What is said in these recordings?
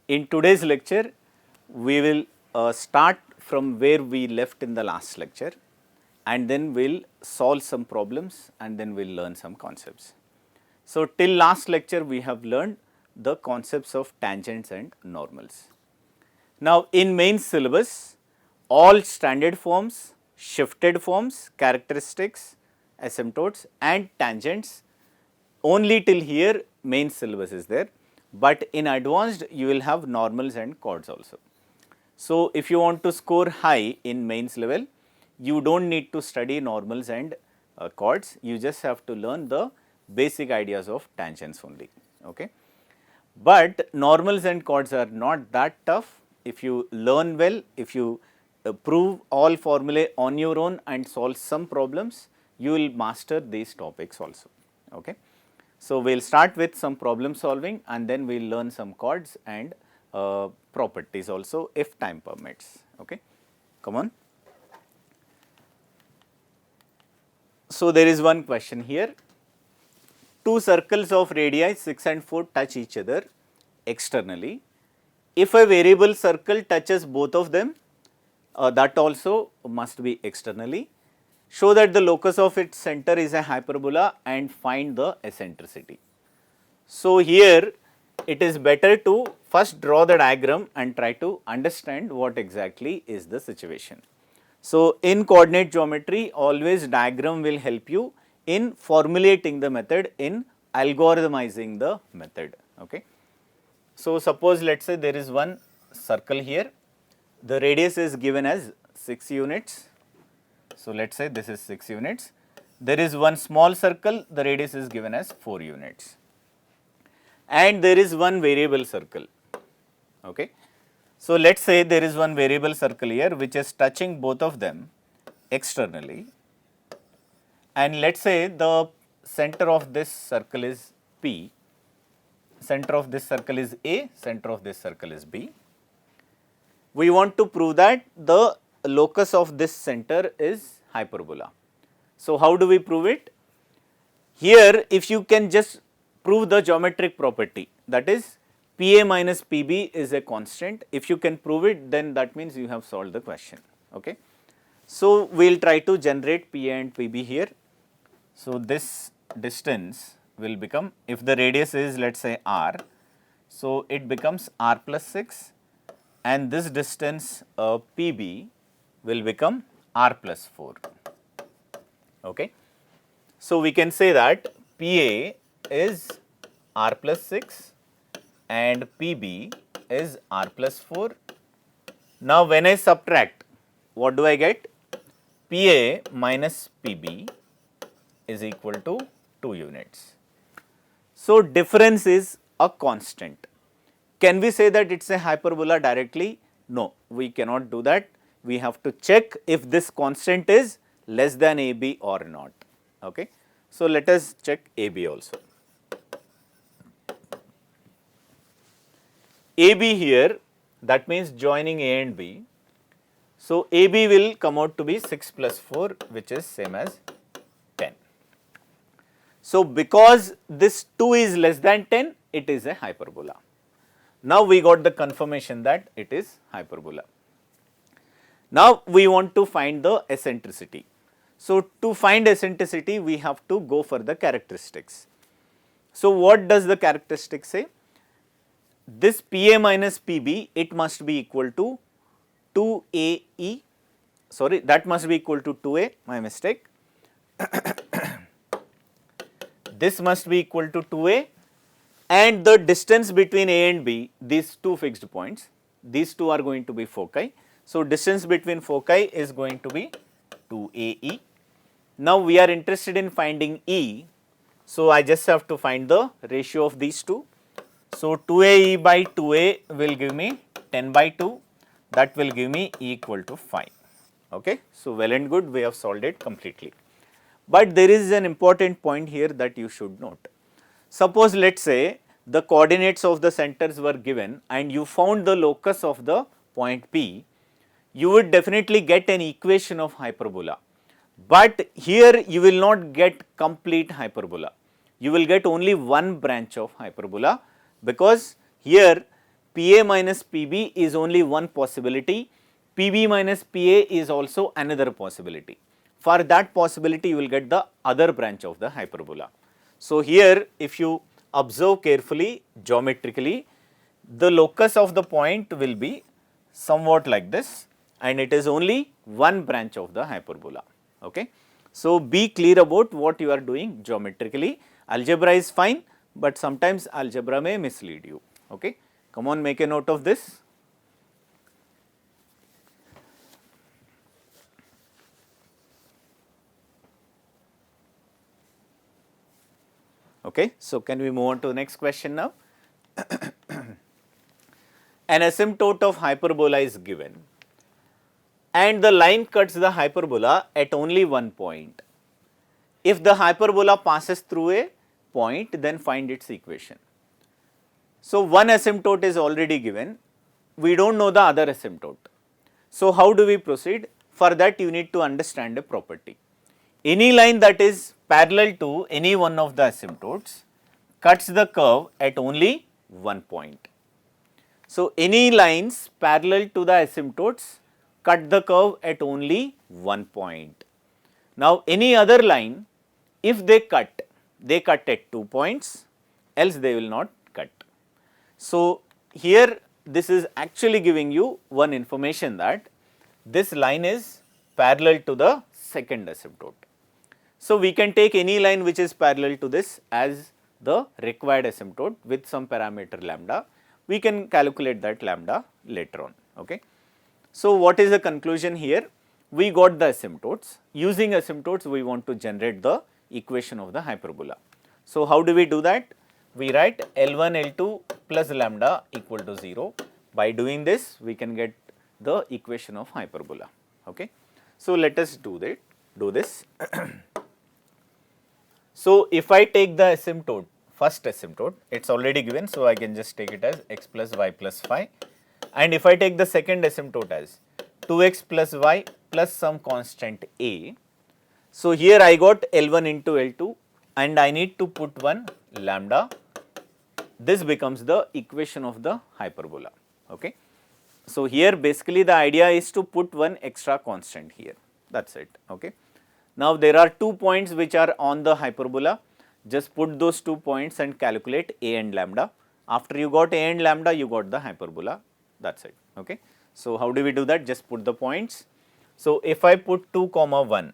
In today's lecture, we will start from where we left in the last lecture, and then we'll solve some problems and then we'll learn some concepts. So, till last lecture we have learned the concepts of tangents and normals. Now, in main syllabus, all standard forms, shifted forms, characteristics, asymptotes and tangents, only till here main syllabus is there, but in advanced you will have normals and chords also. So, if you want to score high in mains level, you do not need to study normals and chords, you just have to learn the basic ideas of tangents only. Okay. But normals and chords are not that tough. If you learn well, if you prove all formulae on your own and solve some problems, you will master these topics also. Okay. So, we will start with some problem solving and then we will learn some chords and properties also if time permits. Okay. Come on. So, there is one question here. Two circles of radii 6 and 4 touch each other externally. If a variable circle touches both of them, that also must be externally. Show that the locus of its center is a hyperbola and find the eccentricity. So, here it is better to first draw the diagram and try to understand what exactly is the situation. So, in coordinate geometry always diagram will help you in formulating the method, in algorithmizing the method. Okay. So, suppose let us say there is one circle here, the radius is given as 6 units. So, let us say this is 6 units, there is one small circle, the radius is given as 4 units and there is one variable circle. Okay. So, let us say there is one variable circle here which is touching both of them externally, and let us say the center of this circle is P, center of this circle is A, center of this circle is B. We want to prove that the locus of this center is hyperbola. So, how do we prove it? Here if you can just prove the geometric property, that is PA minus PB is a constant. If you can prove it, then that means you have solved the question. Okay. So, we will try to generate PA and PB here. So, this distance will become, if the radius is let us say r, so it becomes r plus 6 and this distance PB will become r plus 4. Okay. So, we can say that PA is r plus 6 and PB is r plus 4. Now, when I subtract, what do I get? PA minus PB is equal to 2 units. So, difference is a constant. Can we say that it is a hyperbola directly? No, we cannot do that. We have to check if this constant is less than AB or not. Okay. So, let us check AB also. AB here, that means joining A and B. So, AB will come out to be 6 plus 4 which is same as 10. So, because this 2 is less than 10, it is a hyperbola. Now, we got the confirmation that it is hyperbola. Now, we want to find the eccentricity. So, to find eccentricity, we have to go for the characteristics. So, what does the characteristic say? This PA minus PB, it must be equal to 2AE, sorry, that must be equal to 2A, my mistake. This must be equal to 2A, and the distance between A and B, these two fixed points, these two are going to be foci. So, distance between foci is going to be 2AE. Now, we are interested in finding E. So, I just have to find the ratio of these two. So, 2AE by 2A will give me 10 by 2, that will give me E equal to 5. Okay. So, well and good, we have solved it completely. But there is an important point here that you should note. Suppose let us say the coordinates of the centers were given and you found the locus of the point P, you would definitely get an equation of hyperbola. But here you will not get complete hyperbola, you will get only one branch of hyperbola, because here PA minus PB is only one possibility, PB minus PA is also another possibility. For that possibility, you will get the other branch of the hyperbola. So here, if you observe carefully geometrically, the locus of the point will be somewhat like this, and it is only one branch of the hyperbola. Okay. So be clear about what you are doing geometrically. Algebra is fine, but sometimes algebra may mislead you. Okay. Come on, make a note of this. Okay. So can we move on to the next question now? An asymptote of hyperbola is given and the line cuts the hyperbola at only one point. If the hyperbola passes through a point, then find its equation. So one asymptote is already given, we do not know the other asymptote. So how do we proceed? For that you need to understand a property. Any line that is parallel to any one of the asymptotes cuts the curve at only one point. So any lines parallel to the asymptotes cut the curve at only one point. Now any other line, if they cut at 2 points, else they will not cut. So here this is actually giving you one information that this line is parallel to the second asymptote. So we can take any line which is parallel to this as the required asymptote with some parameter lambda. We can calculate that lambda later on. Okay. So what is the conclusion here? We got the asymptotes. Using asymptotes, we want to generate the equation of the hyperbola. So how do we do that? We write L1 L2 plus lambda equal to 0. By doing this, we can get the equation of hyperbola. Okay. So let us do this. So if I take the asymptote, first asymptote, it is already given, so I can just take it as x plus y plus phi, and if I take the second asymptote as 2x plus y plus some constant a. So here I got L1 into L2 and I need to put one lambda. This becomes the equation of the hyperbola. Okay. So here basically the idea is to put one extra constant here, that is it. Okay. Now there are 2 points which are on the hyperbola, just put those 2 points and calculate a and lambda. After you got a and lambda, you got the hyperbola, that is it. Okay. So how do we do that? Just put the points. So if I put 2 comma 1,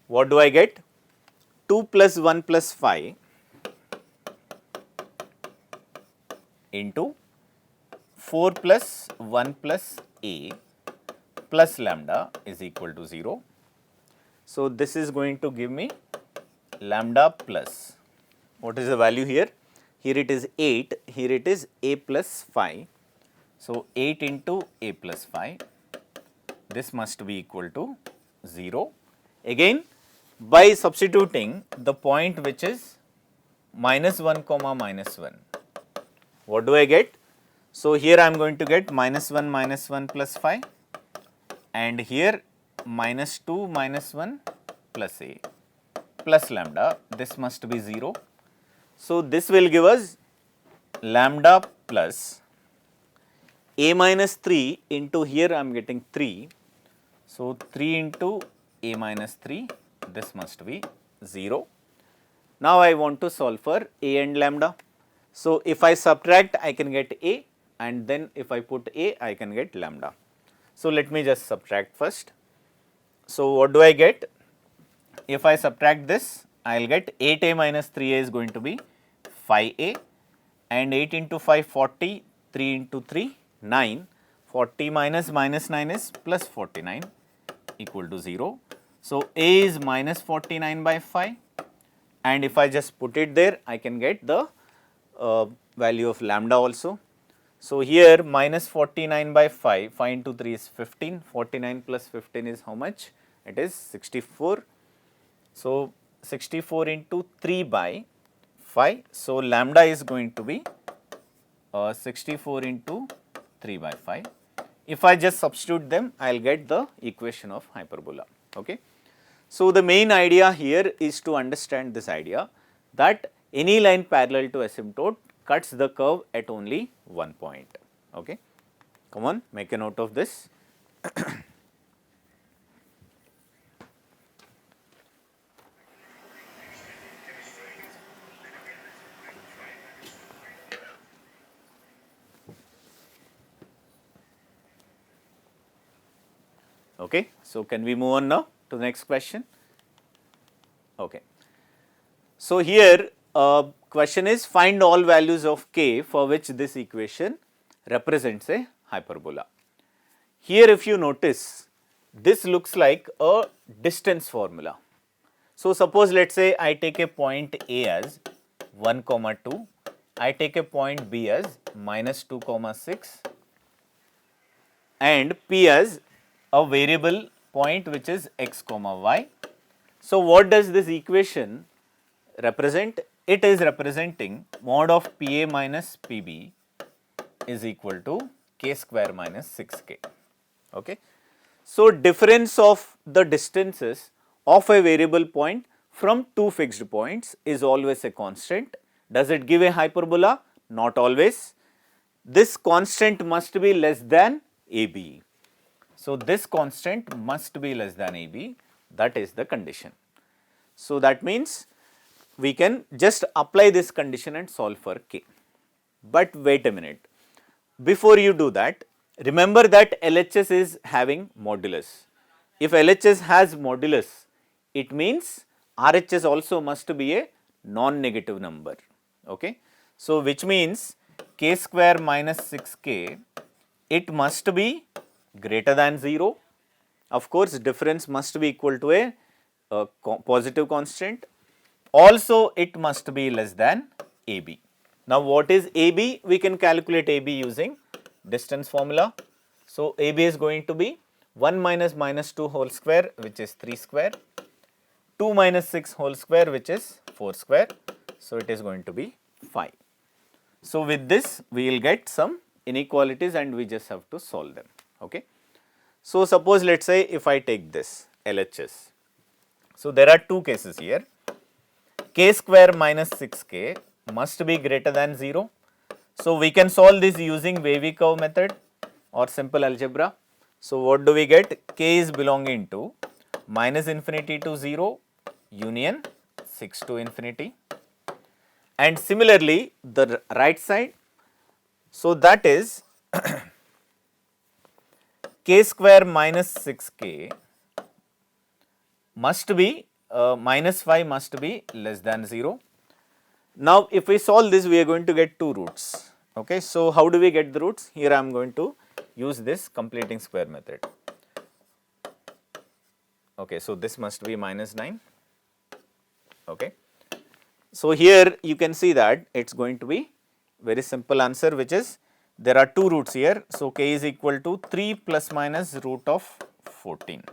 what do I get? 2 plus 1 plus 5 into 4 plus 1 plus a plus lambda is equal to 0. So this is going to give me lambda plus, what is the value here? Here it is 8, here it is a plus 5. So 8 into a plus 5, this must be equal to 0. Again, by substituting the point which is minus 1 comma minus 1, what do I get? So here I am going to get minus 1 plus 5, and here minus 2 minus 1 plus a plus lambda, this must be 0. So this will give us lambda plus a minus 3 into, here I am getting 3. So 3 into a minus 3, this must be 0. Now I want to solve for a and lambda. So if I subtract, I can get a, and then if I put a, I can get lambda. So let me just subtract first. So what do I get? If I subtract this, I will get 8a minus 3a is going to be 5a, and 8 into 5 40, 3 into 3 9, 40 minus minus 9 is plus 49 equal to 0. So a is minus 49 by 5, and if I just put it there, I can get the value of lambda also. So here minus 49 by 5, 5 into 3 is 15, 49 plus 15 is how much? It is 64. So 64 into 3 by 5, so lambda is going to be 64 into 3 by 5. If I just substitute them, I will get the equation of hyperbola. Okay. So the main idea here is to understand this idea that any line parallel to asymptote cuts the curve at only one point. Okay. Come on, make a note of this. Okay. So, can we move on now to the next question? Okay. So, here question is find all values of k for which this equation represents a hyperbola. Here if you notice, this looks like a distance formula. So, suppose let us say I take a point A as 1, 2, I take a point B as -2, 6 and P as a variable point which is x, y. So, what does this equation represent? It is representing mod of PA minus PB is equal to k square minus 6k. Okay. So, difference of the distances of a variable point from two fixed points is always a constant. Does it give a hyperbola? Not always. This constant must be less than AB. So, this constant must be less than AB, that is the condition. So, that means we can just apply this condition and solve for k. But wait a minute, before you do that, remember that LHS is having modulus. If LHS has modulus, it means RHS also must be a non-negative number. Okay. So, which means k square minus 6k, it must be greater than 0. Of course, difference must be equal to a positive constant. Also, it must be less than AB. Now, what is AB? We can calculate AB using distance formula. So, AB is going to be 1 minus -2 whole square, which is 3 square, 2 minus 6 whole square, which is 4 square. So, it is going to be 5. So, with this we will get some inequalities and we just have to solve them. Okay. So, suppose let us say if I take this LHS. So, there are two cases here, k square minus 6k must be greater than 0. So, we can solve this using wavy curve method or simple algebra. So, what do we get? K is belonging to minus infinity to 0 union 6 to infinity, and similarly the right side. So, that is k square minus 6k must be minus 5 must be less than 0. Now, if we solve this, we are going to get two roots. Okay. So, how do we get the roots? Here I am going to use this completing square method. Okay. So, this must be minus 9. Okay. So, here you can see that it is going to be very simple answer, which is there are two roots here. So, k is equal to 3 plus minus root of 14.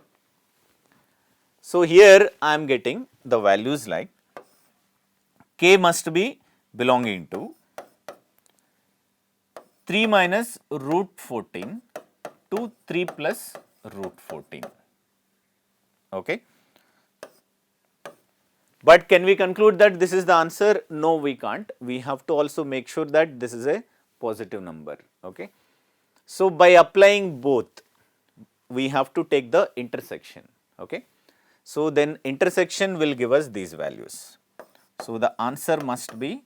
So, here I am getting the values like k must be belonging to 3 minus root 14 to 3 plus root 14. Okay. But can we conclude that this is the answer? No, we can't. We have to also make sure that this is a positive number. Okay. So, by applying both, we have to take the intersection. Okay. So, then intersection will give us these values. So, the answer must be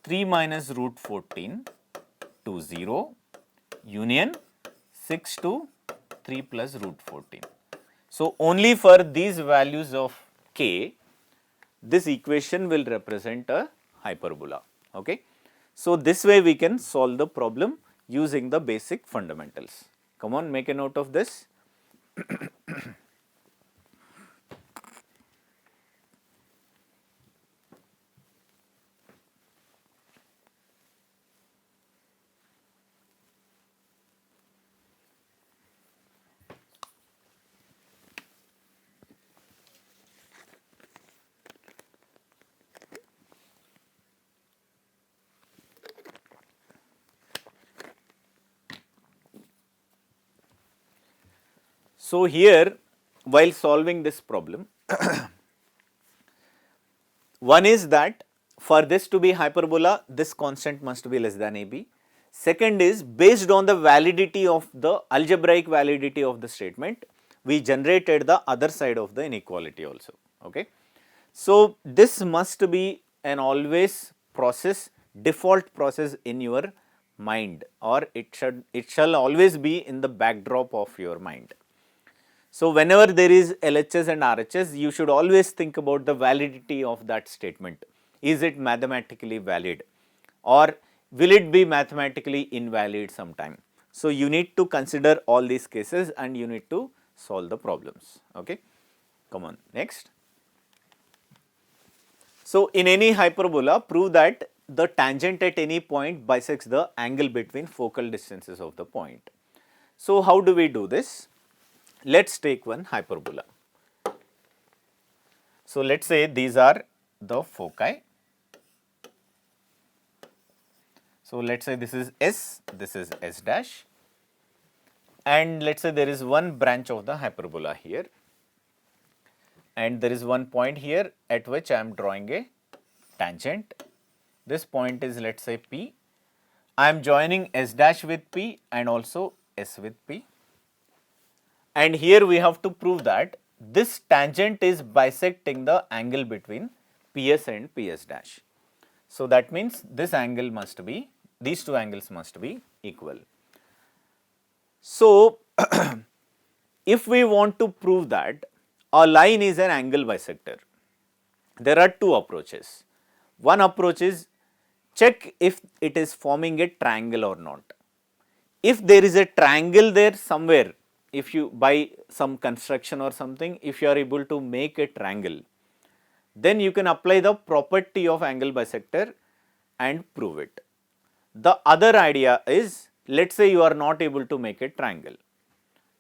3 minus root 14 to 0 union 6 to 3 plus root 14. So, only for these values of k, this equation will represent a hyperbola. Okay. So, this way we can solve the problem using the basic fundamentals. Come on, make a note of this. So, here while solving this problem, one is that for this to be hyperbola, this constant must be less than AB. Second is, based on the validity of the algebraic validity of the statement, we generated the other side of the inequality also. Okay. So, this must be an always process, default process in your mind, or it shall always be in the backdrop of your mind. So, whenever there is LHS and RHS, you should always think about the validity of that statement. Is it mathematically valid, or will it be mathematically invalid sometime? So, you need to consider all these cases and you need to solve the problems. Okay. Come on, next. So, in any hyperbola, prove that the tangent at any point bisects the angle between focal distances of the point. So, how do we do this? Let us take one hyperbola. So, let us say these are the foci. So, let us say this is S, this is S dash, and let us say there is one branch of the hyperbola here, and there is one point here at which I am drawing a tangent. This point is, let us say, P. I am joining S dash with P and also S with P. And here we have to prove that this tangent is bisecting the angle between PS and PS dash. So, that means this angle must be, these two angles must be equal. So, if we want to prove that a line is an angle bisector, there are two approaches. One approach is check if it is forming a triangle or not. If there is a triangle there somewhere, if you by some construction or something, if you are able to make a triangle, then you can apply the property of angle bisector and prove it. The other idea is, let us say you are not able to make a triangle,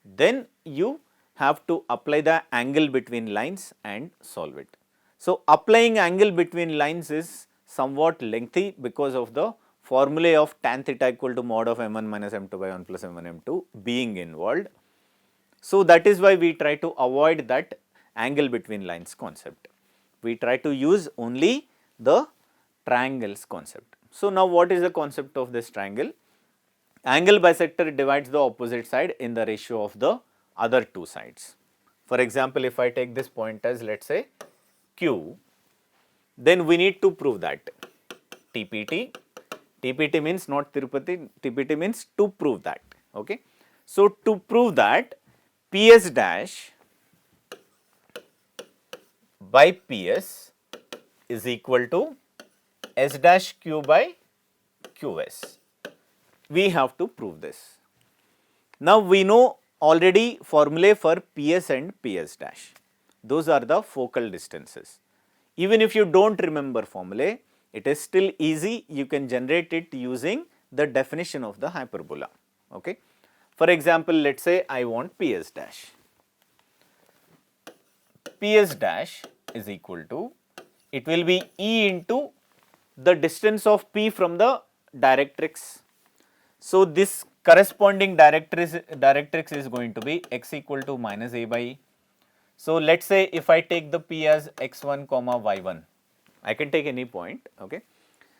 then you have to apply the angle between lines and solve it. So, applying angle between lines is somewhat lengthy because of the formulae of tan theta equal to mod of m1 minus m2 by 1 plus m1 m2 being involved. So, that is why we try to avoid that angle between lines concept. We try to use only the triangles concept. So, now what is the concept of this triangle? Angle bisector divides the opposite side in the ratio of the other two sides. For example, if I take this point as, let us say, Q, then we need to prove that TPT, TPT means not Tirupati, TPT means to prove that. Okay. So, to prove that PS dash by PS is equal to S dash Q by QS. We have to prove this. Now, we know already formulae for PS and PS dash. Those are the focal distances. Even if you do not remember formulae, it is still easy, you can generate it using the definition of the hyperbola. Okay. For example, let us say I want PS dash. PS dash is equal to, it will be E into the distance of P from the directrix. So, this corresponding directrix is going to be x equal to minus a by E. So, let us say if I take the P as x1 comma y1, I can take any point. Okay.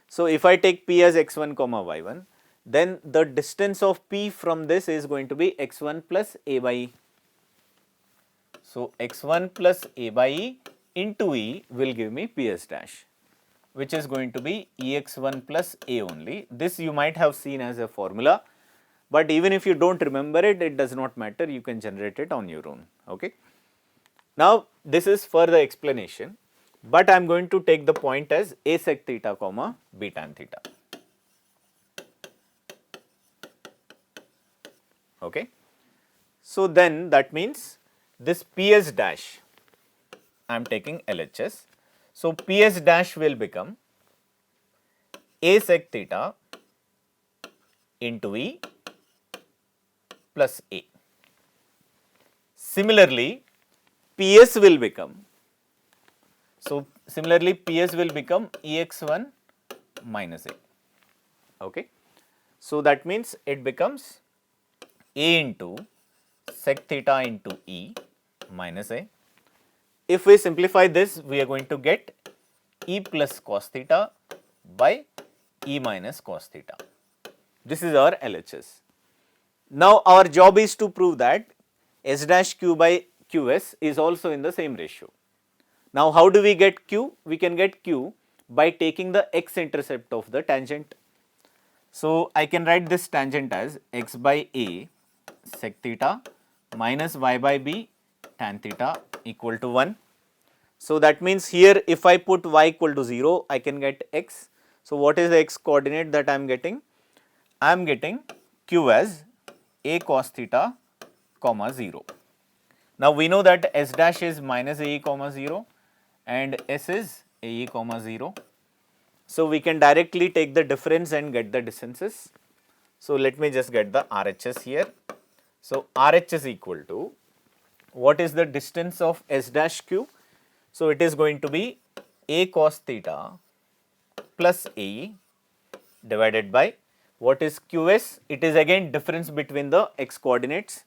So, if I take P as x1 comma y1, then the distance of P from this is going to be x1 plus a by E. So, x1 plus a by E into E will give me PS dash, which is going to be Ex1 plus A only. This you might have seen as a formula, but even if you do not remember it, it does not matter, you can generate it on your own. Okay. Now, this is for the explanation, but I am going to take the point as A sec theta comma B tan theta. Okay. So, then that means this PS dash, I am taking LHS. So, PS dash will become A sec theta into E plus A. Similarly, PS will become, so similarly PS will become Ex1 minus A. Okay. So, that means it becomes A into sec theta into E minus A. If we simplify this, we are going to get E plus cos theta by E minus cos theta. This is our LHS. Now our job is to prove that S dash Q by Qs is also in the same ratio. Now how do we get Q? We can get Q by taking the x-intercept of the tangent. So I can write this tangent as x by a sec theta minus y by b tan theta equal to 1. So that means here if I put y equal to 0, I can get x. So what is the x coordinate that I am getting? I am getting Q as a cos theta comma 0. Now we know that S dash is minus AE comma 0 and S is AE comma 0. So we can directly take the difference and get the distances. So let me just get the RHS here. So RHS equal to, what is the distance of S dash Q? So it is going to be A cos theta plus AE divided by, what is QS? It is again difference between the x coordinates,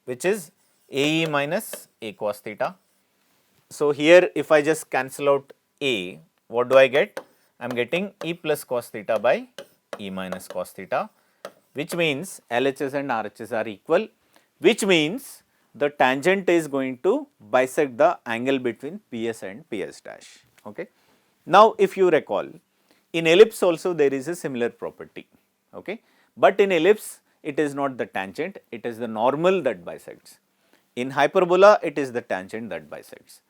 which is AE minus A cos theta. So here if I just cancel out A, what do I get? I am getting E plus cos theta by E minus cos theta, which means LHS and RHS are equal, which means the tangent is going to bisect the angle between PS and PS dash. Okay. Now if you recall, in ellipse also there is a similar property, okay, but in ellipse it is not the tangent, it is the normal that bisects. In hyperbola it is the tangent that bisects.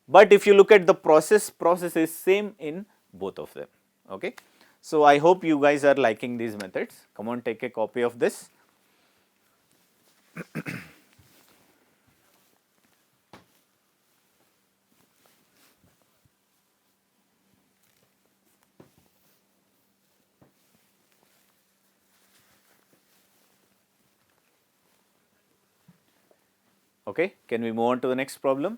But if you look at the process is same in both of them, okay. So I hope you guys are liking these methods. Come on, take a copy of this. Okay, can we move on to the next problem?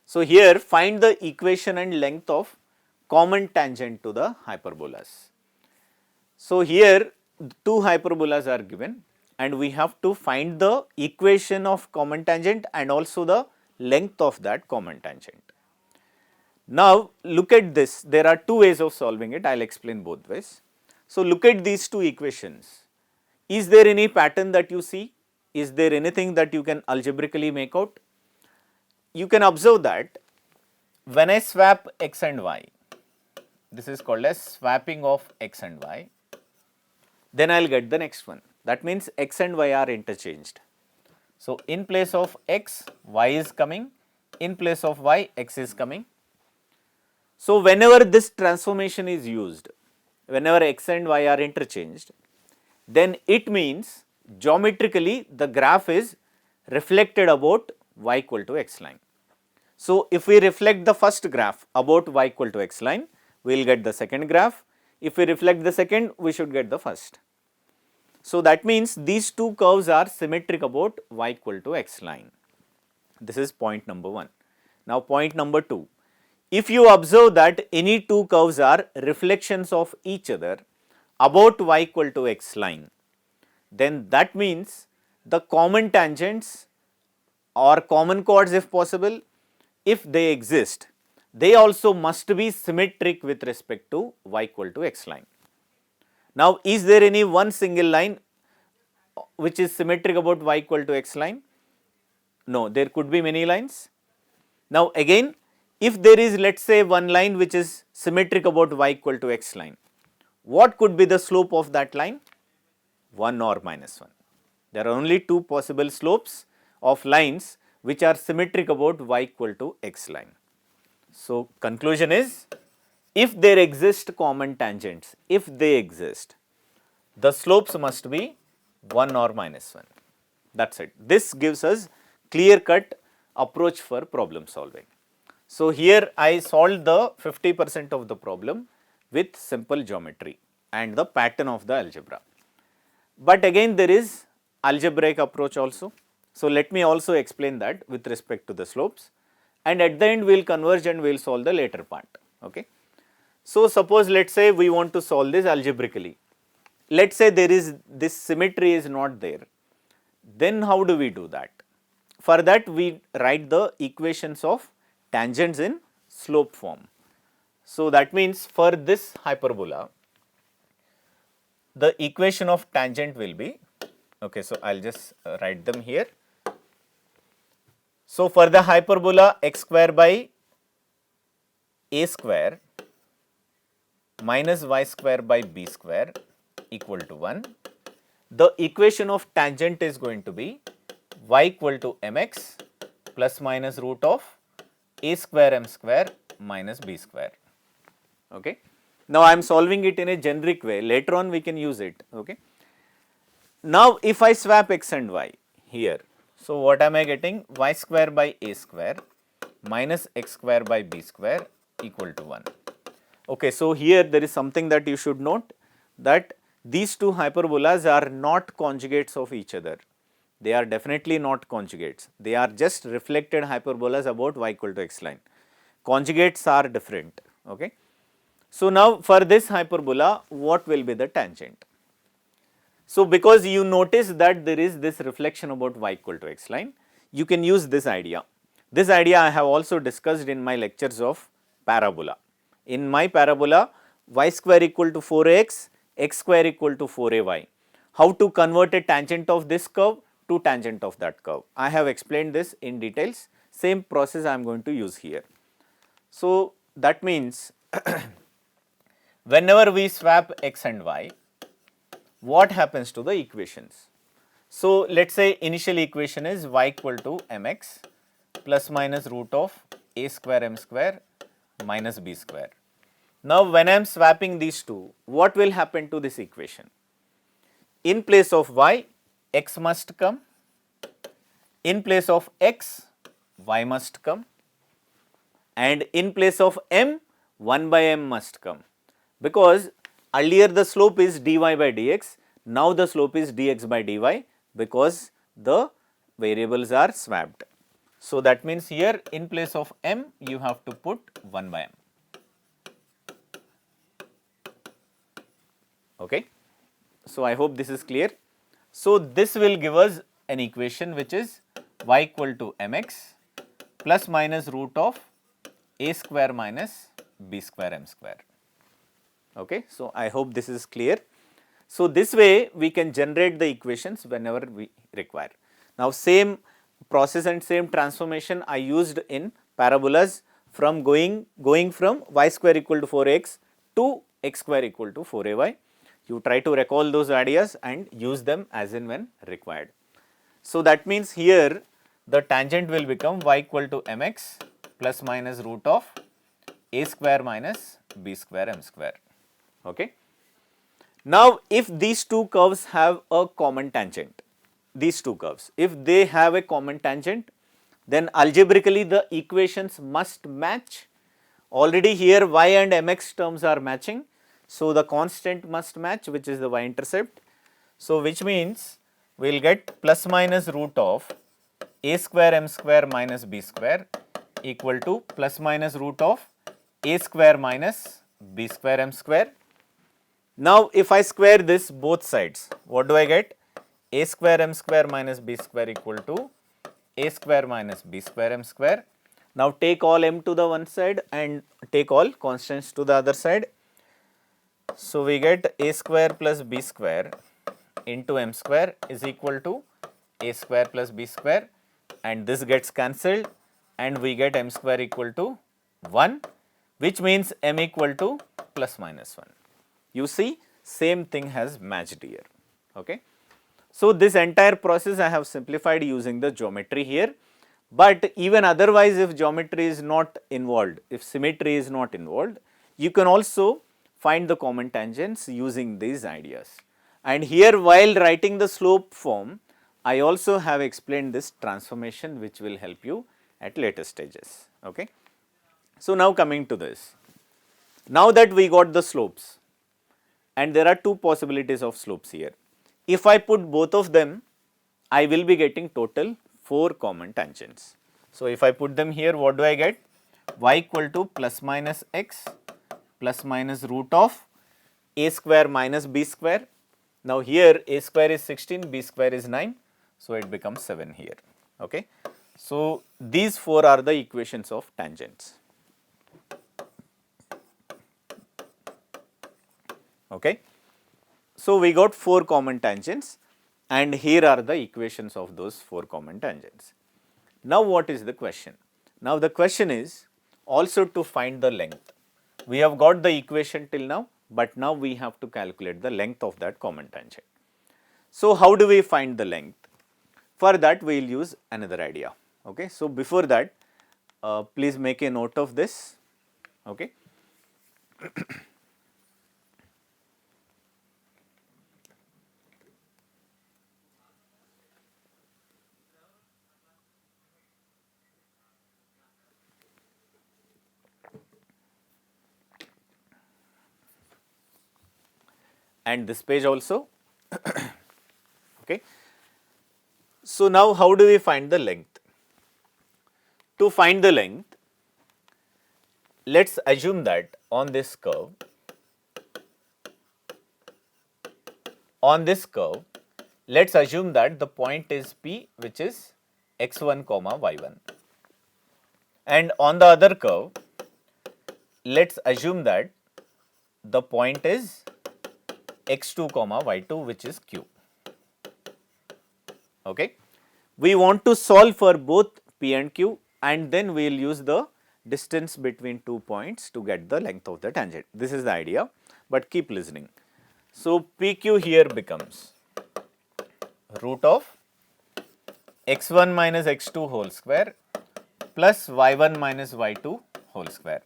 So here find the equation and length of common tangent to the hyperbolas. So here two hyperbolas are given and we have to find the equation of common tangent and also the length of that common tangent. Now look at this, there are two ways of solving it, I will explain both ways. So look at these two equations. Is there any pattern that you see? Is there anything that you can algebraically make out? You can observe that when I swap x and y, this is called as swapping of x and y, then I will get the next one. That means x and y are interchanged. So in place of x, y is coming, in place of y, x is coming. So whenever this transformation is used, whenever x and y are interchanged, then it means geometrically the graph is reflected about y equal to x line. So if we reflect the first graph about y equal to x line, we will get the second graph. If we reflect the second, we should get the first. So that means these two curves are symmetric about y equal to x line. This is point number 1. Now point number 2. If you observe that any two curves are reflections of each other about y equal to x line, then that means the common tangents or common chords if possible, if they exist, they also must be symmetric with respect to y equal to x line. Now is there any one single line which is symmetric about y equal to x line? No, there could be many lines. Now again, if there is, let us say, one line which is symmetric about y equal to x line, what could be the slope of that line? 1 or minus 1. There are only two possible slopes of lines which are symmetric about y equal to x line. So conclusion is, if there exist common tangents, if they exist, the slopes must be 1 or minus 1. That is it. This gives us clear cut approach for problem solving. So here I solved the 50% of the problem with simple geometry and the pattern of the algebra. But again there is algebraic approach also. So let me also explain that with respect to the slopes, and at the end we will converge and we will solve the later part. Okay. So suppose let us say we want to solve this algebraically. Let us say there is this symmetry is not there. Then how do we do that? For that we write the equations of tangents in slope form. So that means for this hyperbola, the equation of tangent will be, okay, so I'll just write them here. So for the hyperbola x square by a square minus y square by b square equal to 1, the equation of tangent is going to be y equal to mx plus minus root of a square m square minus b square. Okay. Now I am solving it in a generic way, later on we can use it. Okay. Now if I swap x and y here, so what am I getting? Y square by a square minus x square by b square equal to 1. Okay, so here there is something that you should note, that these two hyperbolas are not conjugates of each other. They are definitely not conjugates. They are just reflected hyperbolas about y equal to x line. Conjugates are different. Okay. So now for this hyperbola, what will be the tangent? So because you notice that there is this reflection about y equal to x line, you can use this idea. This idea I have also discussed in my lectures of parabola. In my parabola, y square equal to 4x, x square equal to 4ay. How to convert a tangent of this curve to tangent of that curve. I have explained this in details. Same process I am going to use here. So that means whenever we swap x and y, what happens to the equations? So let us say initial equation is y equal to mx plus minus root of a square m square minus b square. Now when I am swapping these two, what will happen to this equation? In place of y, x must come. In place of x, y must come. And in place of m, 1 by m must come. Because earlier the slope is dy by dx, now the slope is dx by dy, because the variables are swapped. So that means here in place of m, you have to put 1 by m. Okay. So I hope this is clear. So this will give us an equation which is y equal to mx plus minus root of a square minus b square m square. Okay. So I hope this is clear. So this way we can generate the equations whenever we require. Now same process and same transformation I used in parabolas from going from y square equal to 4x to x square equal to 4ay. You try to recall those ideas and use them as and when required. So that means here the tangent will become y equal to mx plus minus root of a square minus b square m square. Okay. Now if these two curves have a common tangent, these two curves, if they have a common tangent, then algebraically the equations must match. Already here y and mx terms are matching. So the constant must match, which is the y-intercept. So which means we will get plus minus root of a square m square minus b square equal to plus minus root of a square minus b square m square. Now if I square this both sides, what do I get? A square m square minus b square equal to a square minus b square m square. Now take all m to the one side and take all constants to the other side. So we get a square plus b square into m square is equal to a square plus b square, and this gets cancelled and we get m square equal to 1, which means m equal to plus minus 1. You see, same thing has matched here. Okay. So this entire process I have simplified using the geometry here, but even otherwise if geometry is not involved, if symmetry is not involved, you can also find the common tangents using these ideas. And here while writing the slope form, I also have explained this transformation which will help you at later stages. Okay. So now coming to this, now that we got the slopes, and there are two possibilities of slopes here. If I put both of them, I will be getting total 4 common tangents. So if I put them here, what do I get? Y equal to plus minus x plus minus root of a square minus b square. Now here a square is 16, b square is 9, so it becomes 7 here. Okay. So these 4 are the equations of tangents. Okay. So, we got 4 common tangents and here are the equations of those 4 common tangents. Now, what is the question? Now, the question is also to find the length. We have got the equation till now, but now we have to calculate the length of that common tangent. So, how do we find the length? For that we will use another idea. Okay. So, before that please make a note of this. Okay. And this page also. Okay. So, now how do we find the length? To find the length, let us assume that on this curve, let us assume that the point is P, which is x1 comma y1, and on the other curve, let us assume that the point is x2 comma y2, which is Q. Okay. We want to solve for both P and Q and then we will use the distance between 2 points to get the length of the tangent. This is the idea, but keep listening. So, PQ here becomes root of x1 minus x2 whole square plus y1 minus y2 whole square.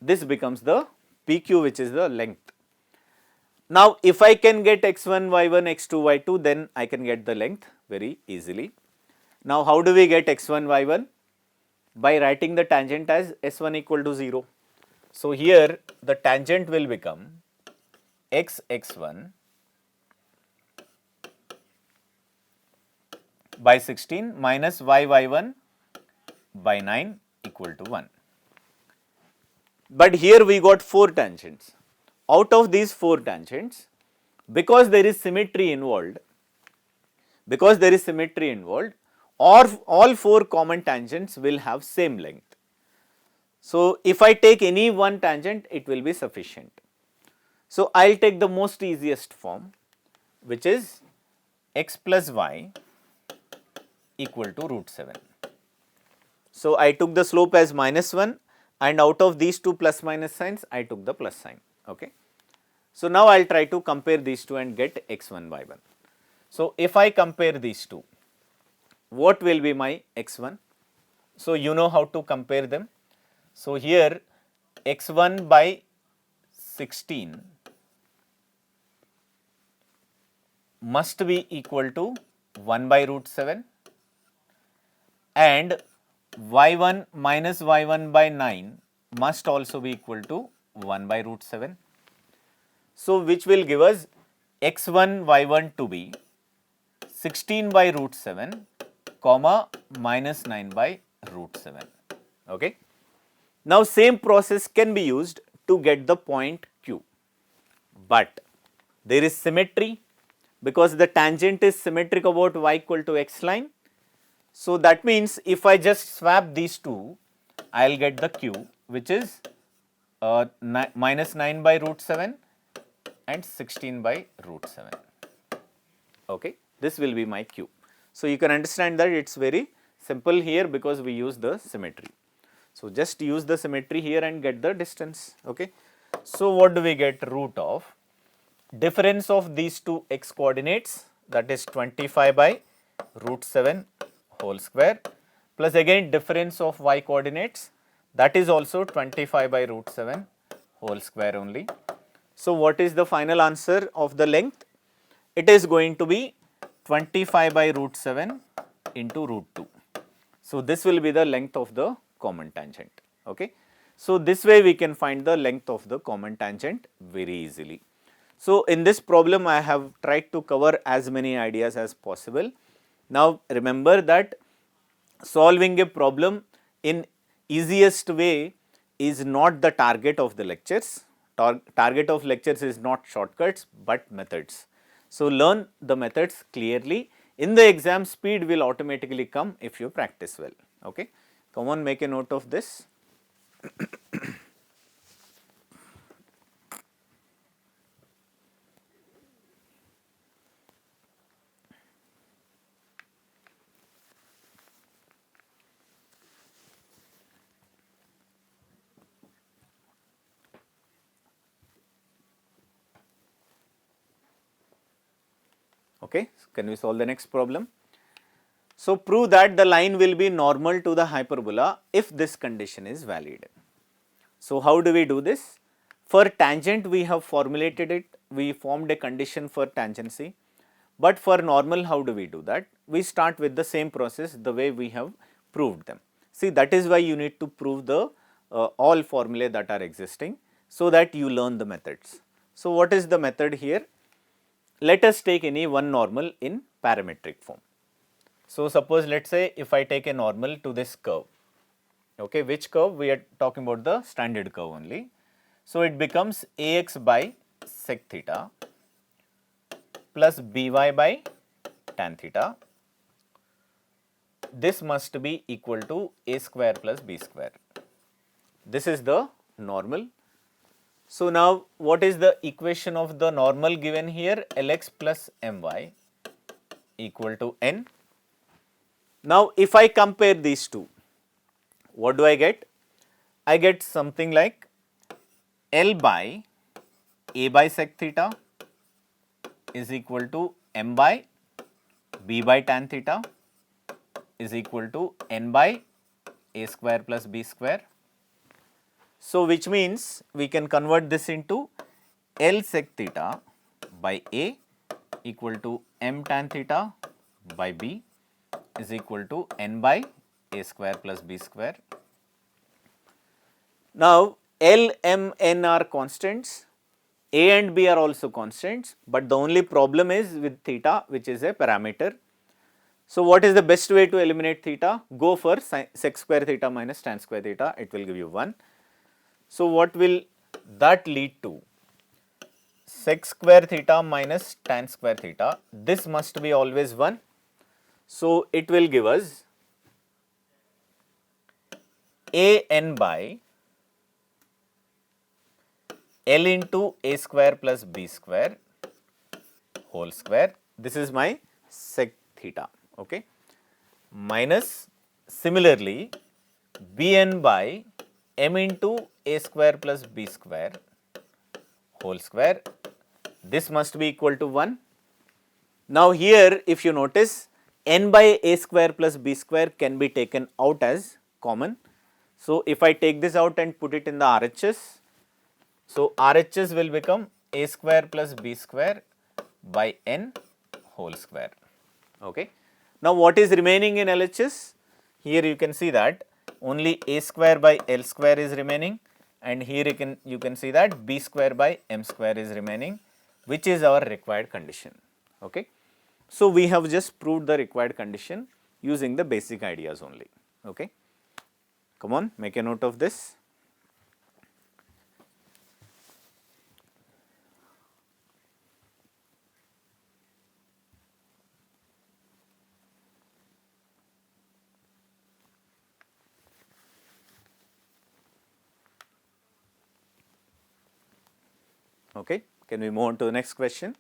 This becomes the PQ, which is the length. Now, if I can get x1, y1, x2, y2, then I can get the length very easily. Now, how do we get x1, y1? By writing the tangent as s1 equal to 0. So, here the tangent will become x1 by 16 minus y1 by 9 equal to 1. But here we got 4 tangents. Out of these 4 tangents, because there is symmetry involved, all 4 common tangents will have same length. So, if I take any one tangent, it will be sufficient. So, I will take the most easiest form, which is x plus y equal to root 7. So, I took the slope as minus 1 and out of these two plus minus signs, I took the plus sign. Okay. So, now I will try to compare these two and get x1, y1. So, if I compare these two, what will be my x1? So, you know how to compare them. So, here x1 by 16 must be equal to 1 by root 7 and y1 minus y1 by 9 must also be equal to 1 by root 7. So, which will give us x1 y1 to be 16 by root 7 comma minus 9 by root 7. Okay. Now, same process can be used to get the point Q, but there is symmetry because the tangent is symmetric about y equal to x line. So, that means if I just swap these two, I will get the Q, which is minus 9 by root 7 and 16 by root 7. Okay. This will be my Q. So, you can understand that it is very simple here because we use the symmetry. So, just use the symmetry here and get the distance. Okay. So, what do we get? Root of difference of these two x coordinates, that is 25 by root 7 whole square, plus again difference of y coordinates, that is also 25 by root 7 whole square only. So, what is the final answer of the length? It is going to be 25 by root 7 into root 2. So, this will be the length of the common tangent. Okay. So, this way we can find the length of the common tangent very easily. So, in this problem I have tried to cover as many ideas as possible. Now, remember that solving a problem in easiest way is not the target of the lectures. Target of lectures is not shortcuts, but methods. So, learn the methods clearly. In the exam, speed will automatically come if you practice well. Okay. Come on, make a note of this. Okay, can we solve the next problem? So, prove that the line will be normal to the hyperbola if this condition is valid. So, how do we do this? For tangent we have formulated it, we formed a condition for tangency, but for normal how do we do that? We start with the same process the way we have proved them. See, that is why you need to prove the all formulae that are existing, so that you learn the methods. So, what is the method here? Let us take any one normal in parametric form. So, suppose let us say if I take a normal to this curve, okay, which curve? We are talking about the standard curve only. So, it becomes ax by sec theta plus by tan theta. This must be equal to a square plus b square. This is the normal. So, now what is the equation of the normal given here? Lx plus my equal to n. Now, if I compare these two, what do I get? I get something like L by a by sec theta is equal to m by b by tan theta is equal to n by a square plus b square. So, which means we can convert this into L sec theta by a equal to m tan theta by b is equal to n by a square plus b square. Now, L, m, n are constants, a and b are also constants, but the only problem is with theta, which is a parameter. So, what is the best way to eliminate theta? Go for sec square theta minus tan square theta, it will give you 1. So, what will that lead to? Sec square theta minus tan square theta, this must be always 1. So, it will give us a n by L into a square plus b square whole square, this is my sec theta, okay, minus similarly bn by m into a square plus b square whole square, this must be equal to 1. Now, here if you notice n by a square plus b square can be taken out as common. So, if I take this out and put it in the RHS, so RHS will become a square plus b square by n whole square. Okay. Now, what is remaining in LHS? Here you can see that only a square by L square is remaining, and here you can see that b square by m square is remaining, which is our required condition. Okay. So, we have just proved the required condition using the basic ideas only. Okay. Come on, make a note of this. Okay. Can we move on to the next question?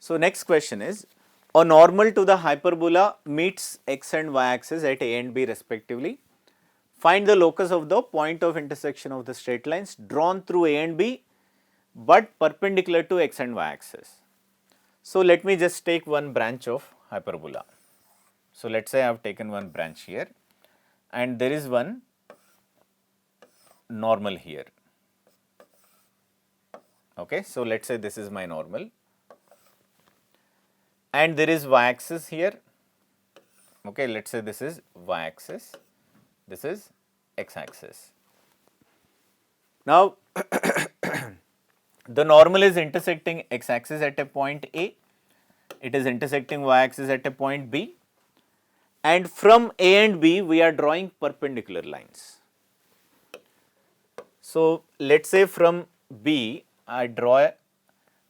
So, next question is, a normal to the hyperbola meets x and y axis at a and b respectively. Find the locus of the point of intersection of the straight lines drawn through a and b, but perpendicular to x and y axis. So, let me just take one branch of hyperbola. So, let us say I have taken one branch here and there is one normal here. Okay. So, let us say this is my normal and there is y axis here. Okay. Let us say this is y axis, this is x axis. Now, the normal is intersecting x axis at a point A, it is intersecting y axis at a point B, and from A and B we are drawing perpendicular lines. So, let us say from B I draw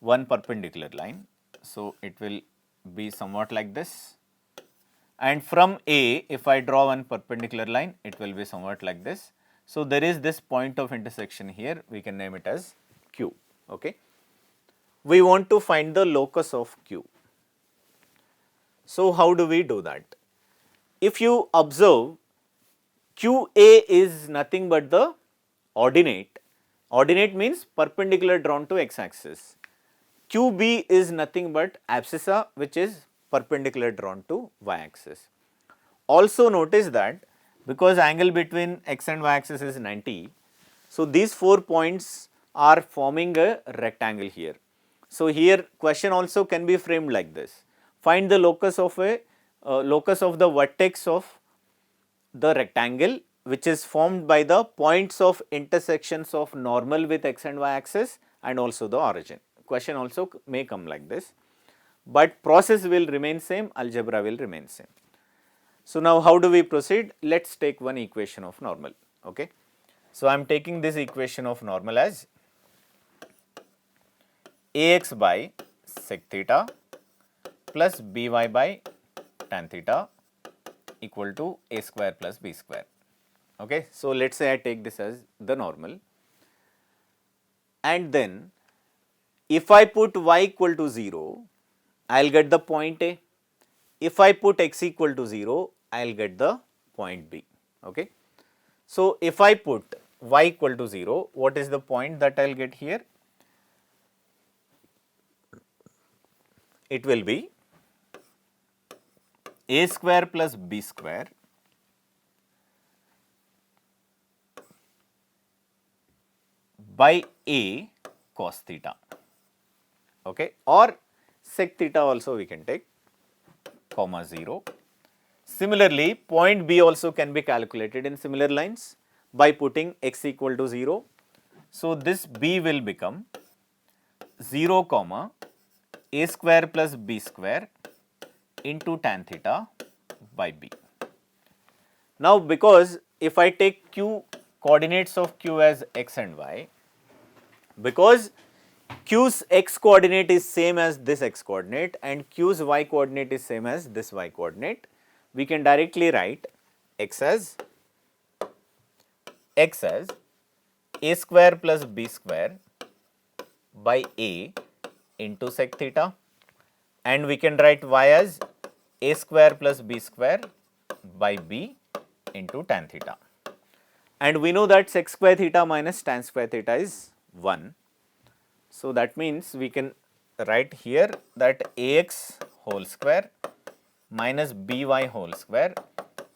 one perpendicular line. So, it will be somewhat like this, and from A if I draw one perpendicular line, it will be somewhat like this. So, there is this point of intersection here, we can name it as Q. Okay. We want to find the locus of Q. So, how do we do that? If you observe, QA is nothing but the ordinate. Ordinate means perpendicular drawn to x axis. QB is nothing but abscissa which is perpendicular drawn to y-axis. Also notice that because angle between x and y-axis is 90, so these 4 points are forming a rectangle here. So here question also can be framed like this: find the locus of the vertex of the rectangle which is formed by the points of intersections of normal with x and y axis and also the origin. Question also may come like this, but process will remain same, algebra will remain same. So now how do we proceed? Let us take one equation of normal. Okay. So I am taking this equation of normal as ax by sec theta plus by tan theta equal to a square plus b square. Okay. So let us say I take this as the normal, and then if I put y equal to 0, I will get the point A. If I put x equal to 0, I will get the point B. Okay. So if I put y equal to 0, what is the point that I will get here? It will be a square plus b square by a cos theta, okay, or sec theta also we can take, comma 0. Similarly, point B also can be calculated in similar lines by putting x equal to 0. So this B will become 0 comma a square plus b square into tan theta by b. Now because if I take q coordinates of q as x and y, because q's x coordinate is same as this x coordinate and q's y coordinate is same as this y coordinate, we can directly write x as a square plus b square by a into sec theta, and we can write y as a square plus b square by b into tan theta. And we know that sec square theta minus tan square theta is 1. So that means we can write here that ax whole square minus by whole square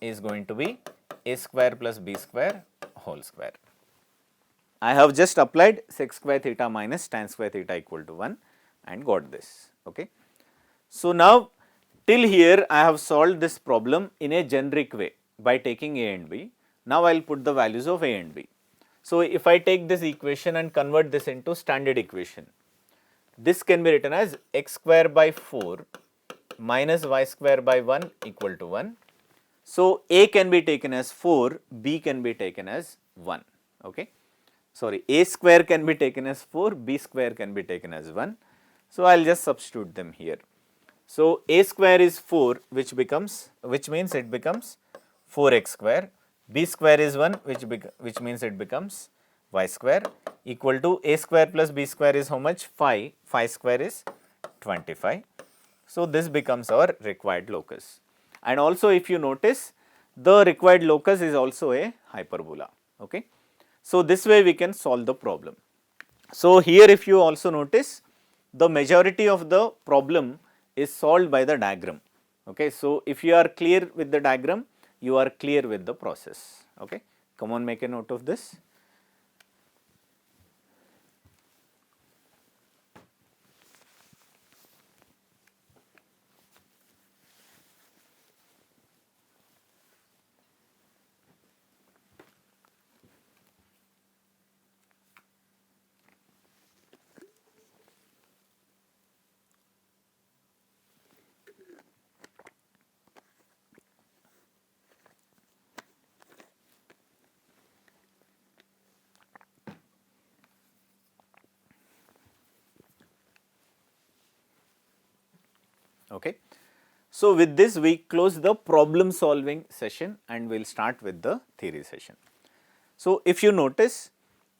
is going to be a square plus b square whole square. I have just applied sec square theta minus tan square theta equal to 1 and got this. Okay. So now till here I have solved this problem in a generic way by taking a and b. Now I will put the values of a and b. So if I take this equation and convert this into standard equation, this can be written as x square by 4 minus y square by 1 equal to 1. So a can be taken as 4, b can be taken as 1. Okay. Sorry, a square can be taken as 4, b square can be taken as 1. So I will just substitute them here. So a square is 4, which means it becomes 4x square. B square is 1, which means it becomes y square, equal to a square plus b square is how much? 5. 5 square is 25. So this becomes our required locus. And also if you notice, the required locus is also a hyperbola. Okay. So this way we can solve the problem. So here if you also notice, the majority of the problem is solved by the diagram. Okay. So if you are clear with the diagram, you are clear with the process. Okay. Come on, make a note of this. Okay. So with this we close the problem solving session and we will start with the theory session. So if you notice,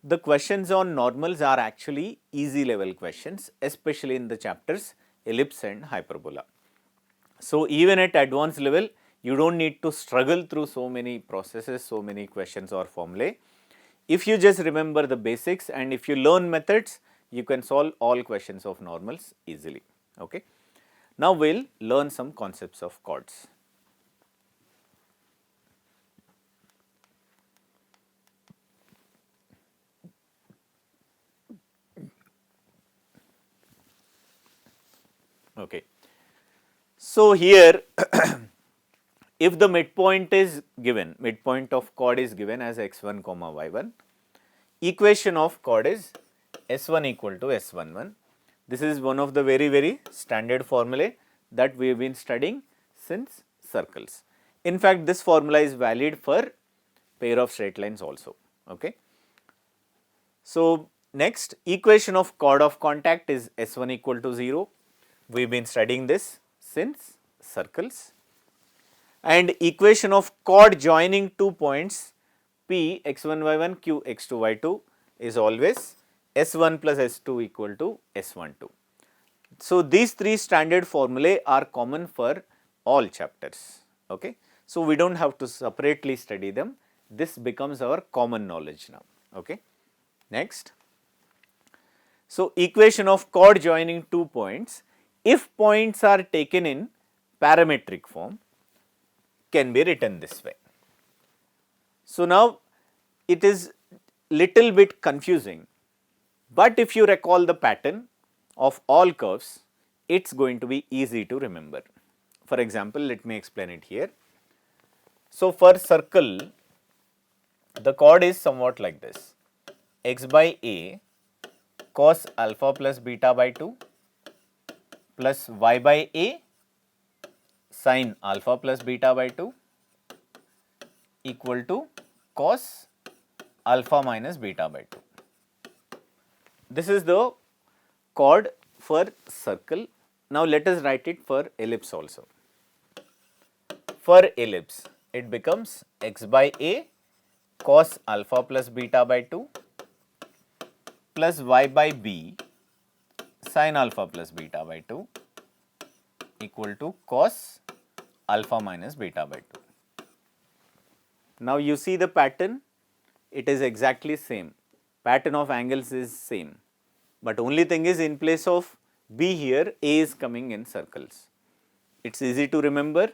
the questions on normals are actually easy level questions, especially in the chapters ellipse and hyperbola. So even at advanced level, you do not need to struggle through so many processes, so many questions or formulae. If you just remember the basics and if you learn methods, you can solve all questions of normals easily. Okay. Now we will learn some concepts of chords. Okay. So here if the midpoint is given, midpoint of chord is given as x1 comma y1, equation of chord is s1 equal to s11. This is one of the very standard formulae that we have been studying since circles. In fact, this formula is valid for pair of straight lines also. Okay. So next, equation of chord of contact is s1 equal to 0. We have been studying this since circles. And equation of chord joining two points P x1 y1 Q x2 y2 is always s1 plus s2 equal to s12. So these three standard formulae are common for all chapters. Okay. So we don't have to separately study them. This becomes our common knowledge now. Okay. Next. So equation of chord joining two points, if points are taken in parametric form, can be written this way. So now it is little bit confusing, but if you recall the pattern of all curves, it is going to be easy to remember. For example, let me explain it here. So for circle, the chord is somewhat like this: x by a cos alpha plus beta by 2 plus y by a sin alpha plus beta by 2 equal to cos alpha minus beta by 2. This is the chord for circle. Now let us write it for ellipse also. For ellipse, it becomes x by a cos alpha plus beta by 2 plus y by b sin alpha plus beta by 2 equal to cos alpha minus beta by 2. Now you see the pattern, it is exactly same. Pattern of angles is same, but only thing is, in place of b here, a is coming in circles. It is easy to remember.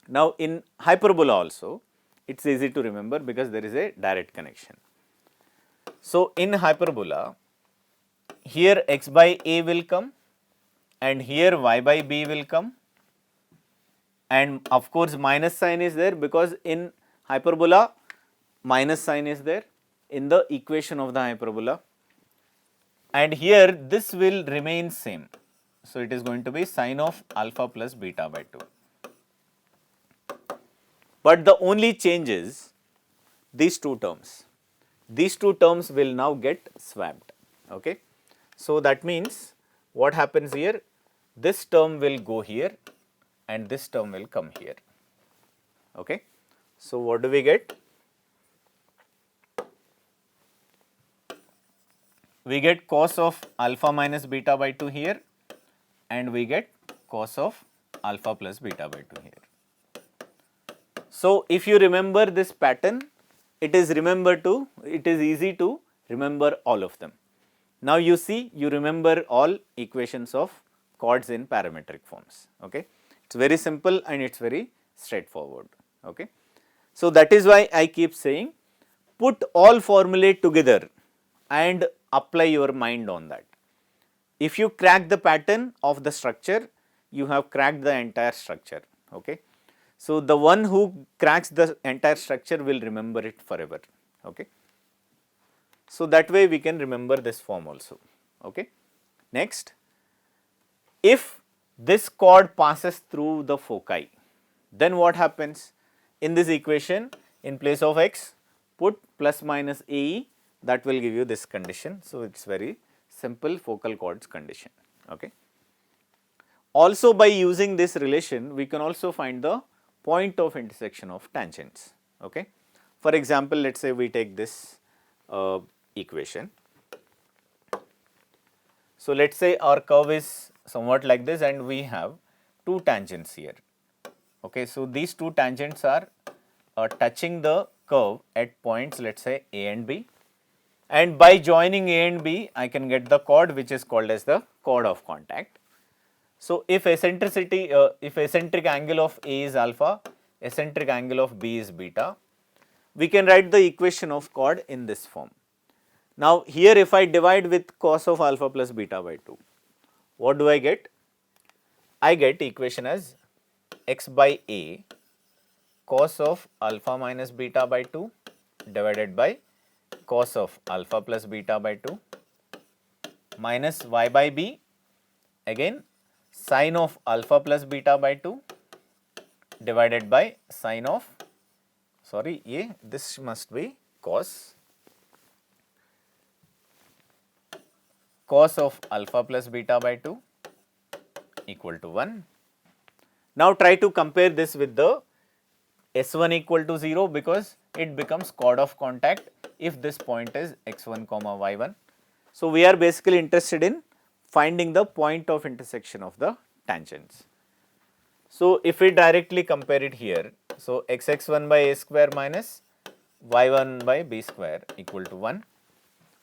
Now in hyperbola also, it is easy to remember because there is a direct connection. So in hyperbola, here x by a will come and here y by b will come, and of course minus sign is there because in hyperbola minus sign is there in the equation of the hyperbola, and here this will remain same. So it is going to be sin of alpha plus beta by 2. But the only change is these two terms. These two terms will now get swapped. Okay. So that means what happens here? This term will go here and this term will come here. Okay. So what do we get? We get cos of alpha minus beta by 2 here, and we get cos of alpha plus beta by 2 here. So if you remember this pattern, it is easy to remember all of them. Now you see, you remember all equations of chords in parametric forms. Okay. It's very simple and it's very straightforward. Okay. So that is why I keep saying, put all formulae together and apply your mind on that. If you crack the pattern of the structure, you have cracked the entire structure. Okay. So the one who cracks the entire structure will remember it forever. Okay. So that way we can remember this form also. Okay. Next, if this chord passes through the foci, then what happens? In this equation, in place of x, put plus minus AE, that will give you this condition. So it is very simple focal chords condition. Okay. Also by using this relation, we can also find the point of intersection of tangents. Okay. For example, let us say we take this equation. So let us say our curve is somewhat like this and we have two tangents here. Okay. So these two tangents are touching the curve at points, let us say A and B, and by joining A and B, I can get the chord which is called as the chord of contact. So, if eccentric angle of A is alpha, eccentric angle of B is beta, we can write the equation of chord in this form. Now, here if I divide with cos of alpha plus beta by 2, what do I get? I get equation as x by A cos of alpha minus beta by 2 divided by cos of alpha plus beta by 2 minus y by B, again sine of alpha plus beta by 2 divided by sine of, sorry, this must be cos of alpha plus beta by 2 equal to 1. Now, try to compare this with the S1 equal to 0, because it becomes chord of contact if this point is x1 comma y1. So, we are basically interested in finding the point of intersection of the tangents. So, if we directly compare it here, so xx1 by a square minus y1 by b square equal to 1.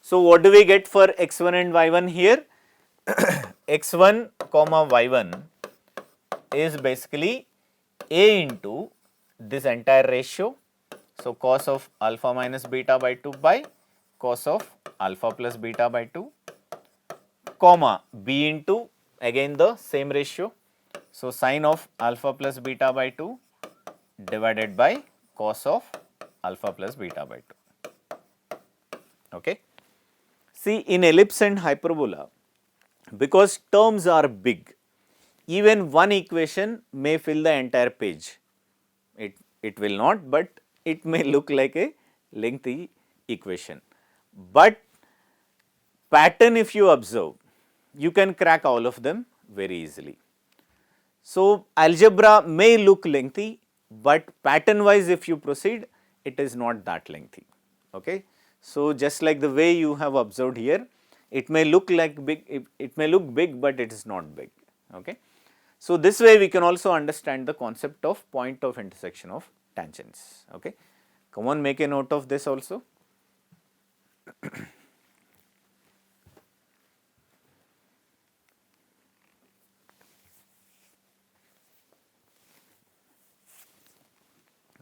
So, what do we get for x1 and y1 here? x1 comma y1 is basically a into this entire ratio. So, cos of alpha minus beta by 2 by cos of alpha plus beta by 2, comma b into again the same ratio. So, sine of alpha plus beta by 2 divided by cos of alpha plus beta by 2. Okay. See, in ellipse and hyperbola, because terms are big, even one equation may fill the entire page. It will not, but it may look like a lengthy equation. But pattern, if you observe, you can crack all of them very easily. So, algebra may look lengthy, but pattern wise if you proceed, it is not that lengthy. Okay. So, just like the way you have observed here, it may look like big, it may look big, but it is not big. Okay. So, this way we can also understand the concept of point of intersection of tangents. Okay. Come on, make a note of this also.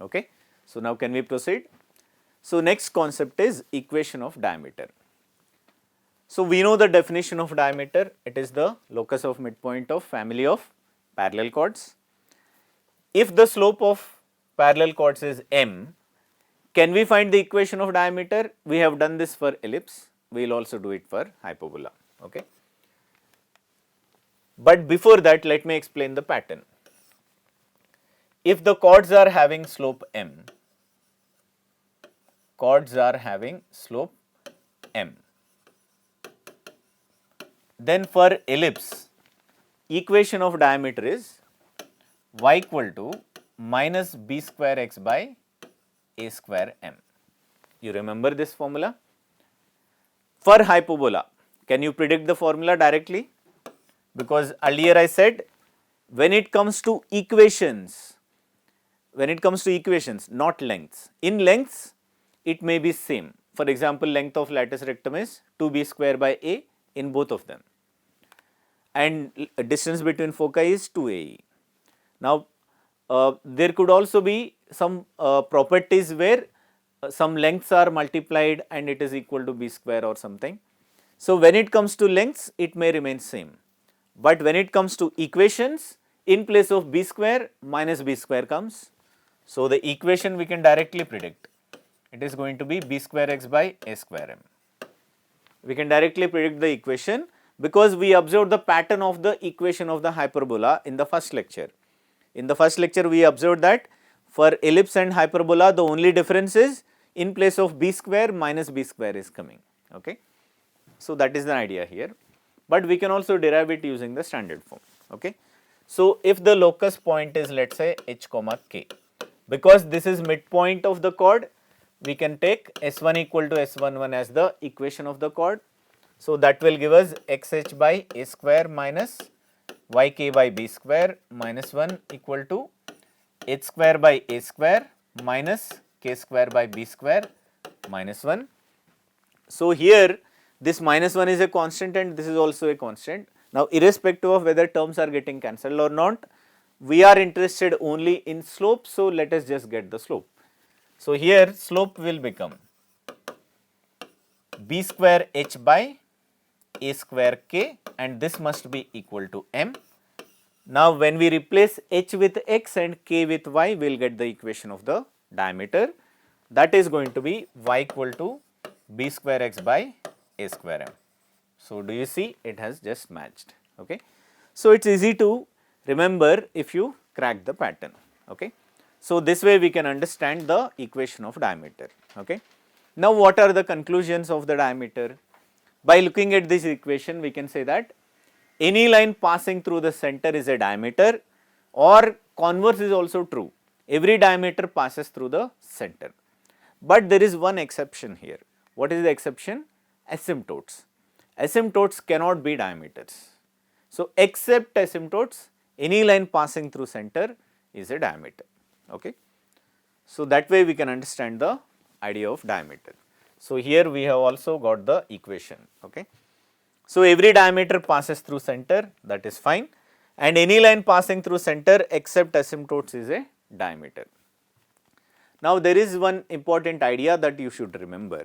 Okay. So, now can we proceed? So, next concept is equation of diameter. So, we know the definition of diameter, it is the locus of midpoint of family of parallel chords. If the slope of parallel chords is m, can we find the equation of diameter? We have done this for ellipse, we will also do it for hyperbola. Okay. But before that, let me explain the pattern. If the chords are having slope m, then for ellipse, equation of diameter is y equal to minus b square x by a square m. You remember this formula? For hyperbola, can you predict the formula directly? Because earlier I said, when it comes to equations, not lengths, in lengths it may be same. For example, length of lattice rectum is 2b square by a in both of them, and distance between foci is 2ae. Now, there could also be some properties where some lengths are multiplied and it is equal to b square or something. So, when it comes to lengths, it may remain same, but when it comes to equations, in place of b square, minus b square comes. So, the equation we can directly predict, it is going to be b square x by a square m. We can directly predict the equation because we observed the pattern of the equation of the hyperbola in the first lecture. In the first lecture, we observed that for ellipse and hyperbola, the only difference is in place of b square, minus b square is coming. Okay. So, that is the idea here, but we can also derive it using the standard form. Okay. So, if the locus point is, let us say, h comma k, because this is midpoint of the chord, we can take S1 equal to S11 as the equation of the chord. So, that will give us xh by a square minus yk by b square minus 1 equal to h square by a square minus k square by b square minus 1. So here this minus 1 is a constant and this is also a constant. Now irrespective of whether terms are getting cancelled or not, we are interested only in slope, so let us just get the slope. So here slope will become b square h by a square k, and this must be equal to m. Now when we replace h with x and k with y, we will get the equation of the diameter, that is going to be y equal to b square x by a square m. So do you see, it has just matched. Okay. So it's easy to remember if you crack the pattern. Okay. So this way we can understand the equation of diameter. Okay. Now what are the conclusions of the diameter? By looking at this equation, we can say that any line passing through the center is a diameter, or converse is also true. Every diameter passes through the center. But there is one exception here. What is the exception? Asymptotes. Asymptotes cannot be diameters. So except asymptotes, any line passing through center is a diameter. Okay. So that way we can understand the idea of diameter. So here we have also got the equation. Okay. So every diameter passes through center, that is fine, and any line passing through center except asymptotes is a diameter. Now there is one important idea that you should remember.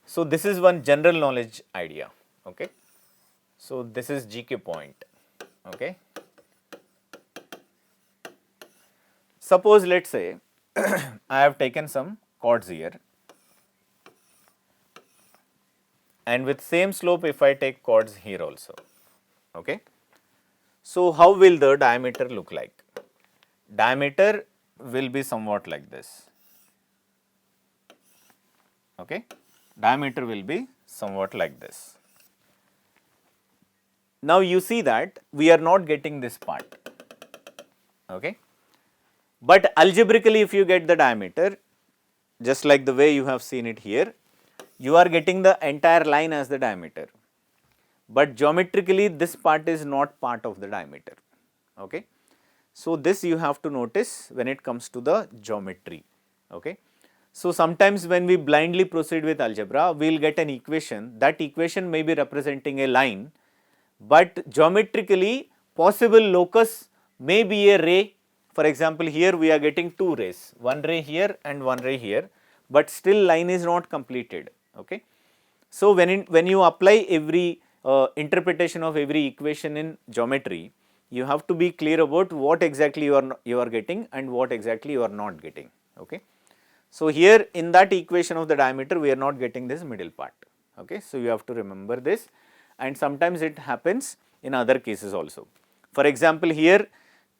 So this is one general knowledge idea. Okay. So this is GK point. Okay. Suppose let us say I have taken some chords here, and with same slope if I take chords here also. Okay. So how will the diameter look like? Diameter will be somewhat like this. Okay. Diameter will be somewhat like this. Now you see that we are not getting this part. Okay. But algebraically if you get the diameter, just like the way you have seen it here, you are getting the entire line as the diameter. But geometrically this part is not part of the diameter. Okay. So this you have to notice when it comes to the geometry. Okay. So sometimes when we blindly proceed with algebra, we will get an equation. That equation may be representing a line, but geometrically possible locus may be a ray. For example, here we are getting two rays, one ray here and one ray here, but still line is not completed. Okay. So when you apply every interpretation of every equation in geometry, you have to be clear about what exactly you are getting and what exactly you are not getting. Okay. So here in that equation of the diameter, we are not getting this middle part. Okay. So you have to remember this, and sometimes it happens in other cases also. For example, here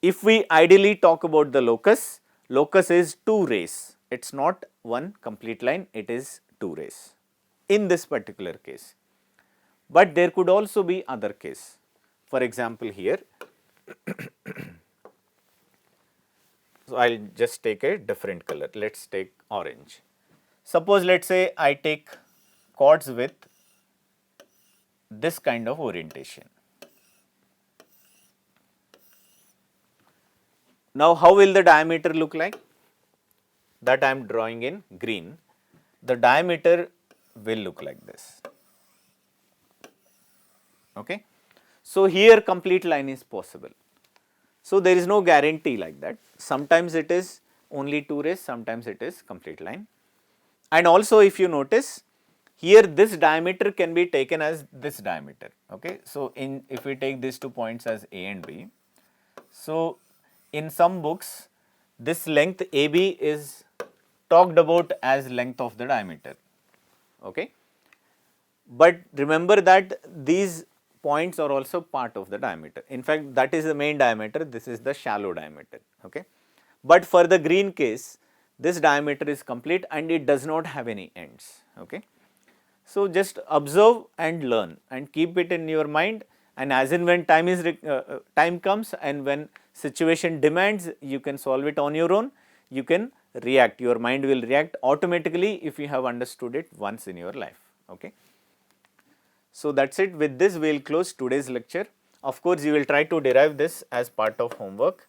if we ideally talk about the locus, locus is two rays. It is not one complete line, it is two rays in this particular case. But there could also be other case. For example, here so I will just take a different color. Let us take orange. Suppose let us say I take chords with this kind of orientation. Now how will the diameter look like? That I am drawing in green. The diameter will look like this. Okay. So here complete line is possible. So there is no guarantee like that. Sometimes it is only two rays, sometimes it is complete line. And also if you notice, here this diameter can be taken as this diameter. Okay. So if we take these 2 points as A and B, so in some books this length AB is talked about as length of the diameter. Okay. But remember that these points are also part of the diameter. In fact, that is the main diameter, this is the shallow diameter. Okay. But for the green case, this diameter is complete and it does not have any ends. Okay. So just observe and learn and keep it in your mind, and as in when time comes and when situation demands, you can solve it on your own, you can react, your mind will react automatically if you have understood it once in your life. Okay. So that's it. With this we will close today's lecture. Of course, you will try to derive this as part of homework.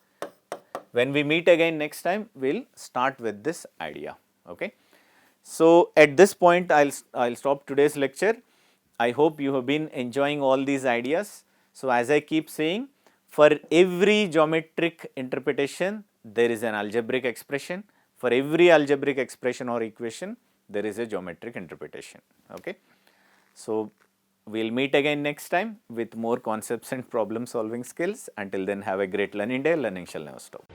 When we meet again next time, we will start with this idea. Okay. So at this point, I'll stop today's lecture. I hope you have been enjoying all these ideas. So as I keep saying, for every geometric interpretation, there is an algebraic expression. For every algebraic expression or equation, there is a geometric interpretation. Okay. So we'll meet again next time with more concepts and problem solving skills. Until then, have a great learning day. Learning shall never stop.